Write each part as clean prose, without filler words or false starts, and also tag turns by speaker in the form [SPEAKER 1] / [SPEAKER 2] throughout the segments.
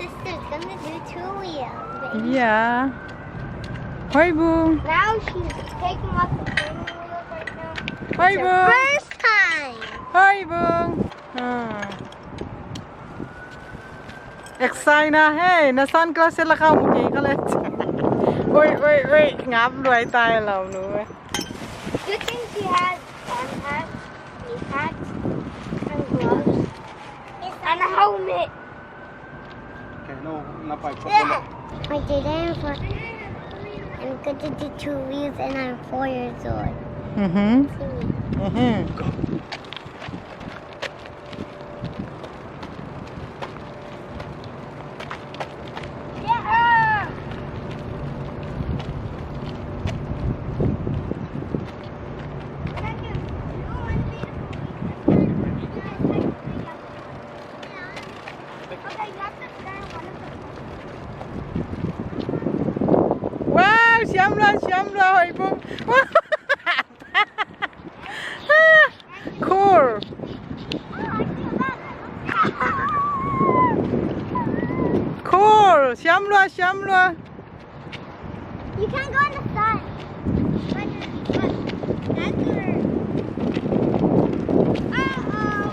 [SPEAKER 1] sister's gonna do 2 wheels, baby.
[SPEAKER 2] Yeah. Hi, Boo.
[SPEAKER 1] Now she's taking off the training wheels right now.
[SPEAKER 2] Hi,
[SPEAKER 1] It's
[SPEAKER 2] Boo.
[SPEAKER 1] her first time.
[SPEAKER 2] Hi, Boo. Excited na, hey. Nasan ka sila ka mukhi ka let. Oi. Ngap luai tai lau nu.
[SPEAKER 1] Good thing she has sun hats, knee hats, and gloves, and a helmet.
[SPEAKER 3] Okay, no, napay ko
[SPEAKER 1] Yeah. I did it for. I'm going to do 2 wheels and I'm 4 years old. Yeah.
[SPEAKER 2] Wow, siam la, Hi, Boo. Cool. Cool. Siam la.
[SPEAKER 1] You can't go in the sun. But that's where. Uh-oh.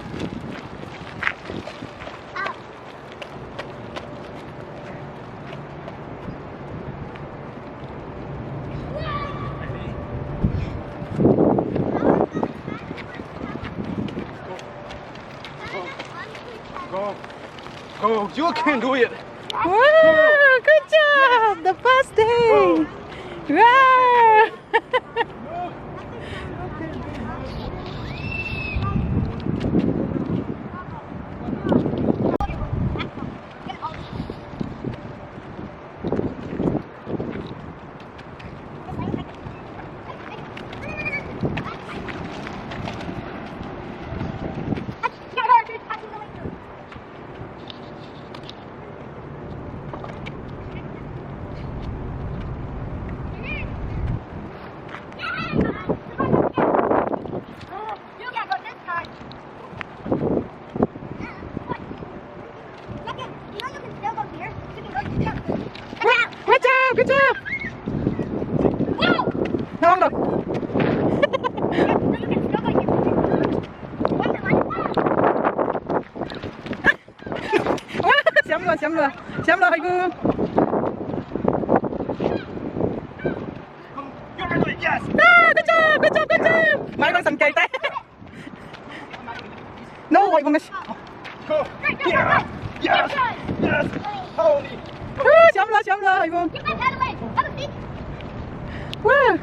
[SPEAKER 1] Oh.
[SPEAKER 3] Go, you can do it.
[SPEAKER 2] Wow, good job. The first day. Wow. Good job. Không được. Xém rồi. Hay Boo.
[SPEAKER 3] Yes.
[SPEAKER 2] Good job. Mãi con sần cây tay. No, Hi Boo.
[SPEAKER 3] Go. Yeah. Yes. Holy.
[SPEAKER 2] Xém rồi, Hi Boo. Wow.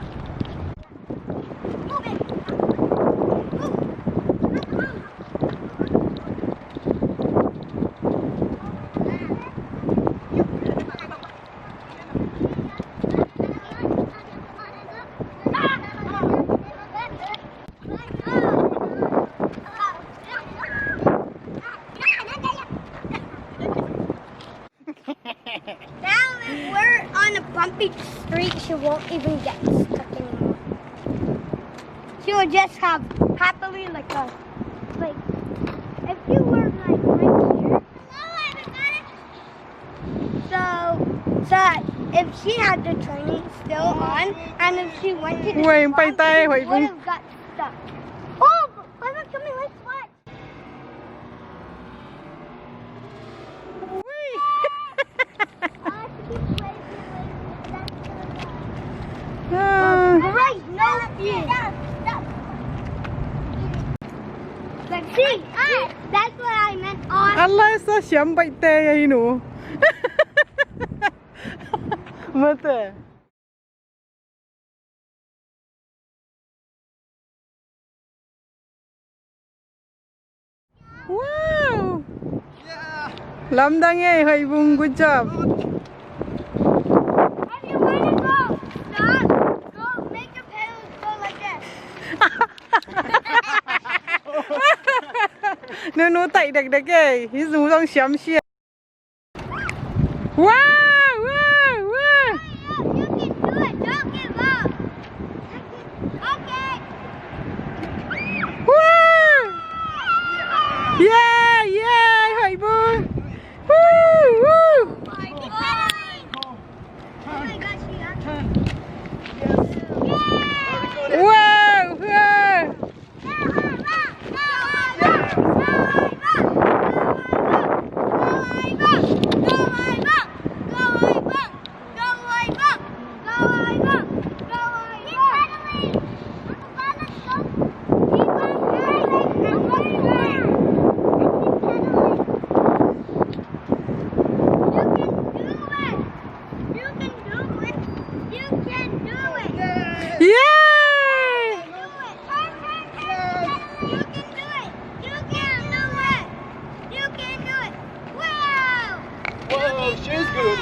[SPEAKER 1] Now if we're on a bumpy street, she won't even get stuck anymore. She will just have happily like if you were like right here. So if she had the training still on, and if she went to the
[SPEAKER 2] Quên bay
[SPEAKER 1] swamp,
[SPEAKER 2] tay,
[SPEAKER 1] she
[SPEAKER 2] Huệ
[SPEAKER 1] would
[SPEAKER 2] Vân.
[SPEAKER 1] have got stuck. Oh, I'm not coming. Let's watch. Right, no fear. Let's see. That's what I meant on.
[SPEAKER 2] Allah sa siyam bay tay ay no. Mate. Wow.
[SPEAKER 3] Yeah.
[SPEAKER 2] Làm đang nghe Hi Boo, good job.
[SPEAKER 1] If you want to go, stop. Go, make your pedals go like that.
[SPEAKER 2] Nó tẩy đặc kì, ví dụ trong xém xia. Wow.
[SPEAKER 1] You can do it. Don't give up. Okay.
[SPEAKER 2] Wow. Yeah, Hi Boo. Woo.
[SPEAKER 3] Whoa, she's good.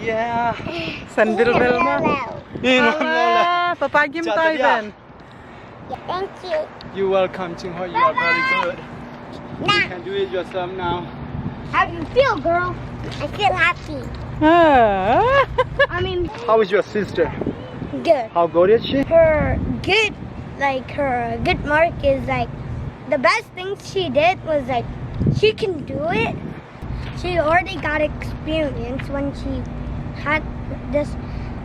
[SPEAKER 3] Yeah.
[SPEAKER 2] Sambil Velma.
[SPEAKER 3] Inola.
[SPEAKER 2] Papa Kim tayo Ben.
[SPEAKER 1] Thank you.
[SPEAKER 3] You're welcome, Jingho. You are very good. You
[SPEAKER 1] Nah,
[SPEAKER 3] can do it yourself now.
[SPEAKER 1] how do you feel, girl? I feel happy.
[SPEAKER 2] Ah.
[SPEAKER 1] I mean,
[SPEAKER 3] How is your sister?
[SPEAKER 1] good.
[SPEAKER 3] How good is she?
[SPEAKER 1] Her good, like her good mark is like the best thing she did was like she can do it. She already got experience when she had this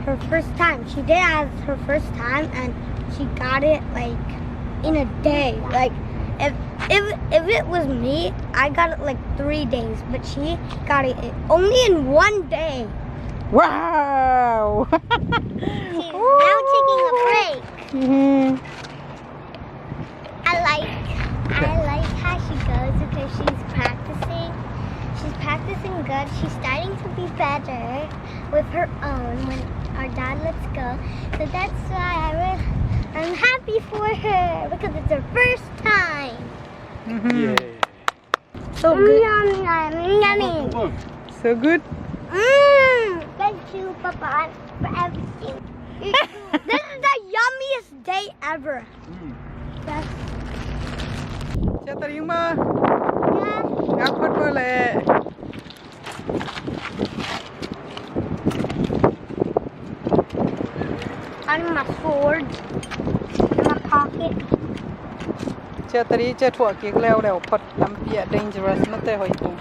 [SPEAKER 1] her first time. She did as her first time and she got it like in a day. Like if it was me, I got it like 3 days, but she got it only in 1 day.
[SPEAKER 2] Wow.
[SPEAKER 1] She's now taking a break.
[SPEAKER 2] Mhm.
[SPEAKER 1] I like how she goes because she's practicing. She's practicing good. She's starting to be better with her own when our dad lets go. So that's why I'm happy for her because it's her first time.
[SPEAKER 2] Mhm.
[SPEAKER 1] So good. Yummy.
[SPEAKER 2] So good.
[SPEAKER 1] Thank you, Papa, for everything. This is the yummiest day ever. That's,
[SPEAKER 2] Siya terima.
[SPEAKER 1] yeah.
[SPEAKER 2] Dapat boleh.
[SPEAKER 1] On my sword. In my pocket.
[SPEAKER 2] Siya tadi siya ถั่วเกียกแล้วพอทำเปีย dangerous นั่นแต่หอยตุง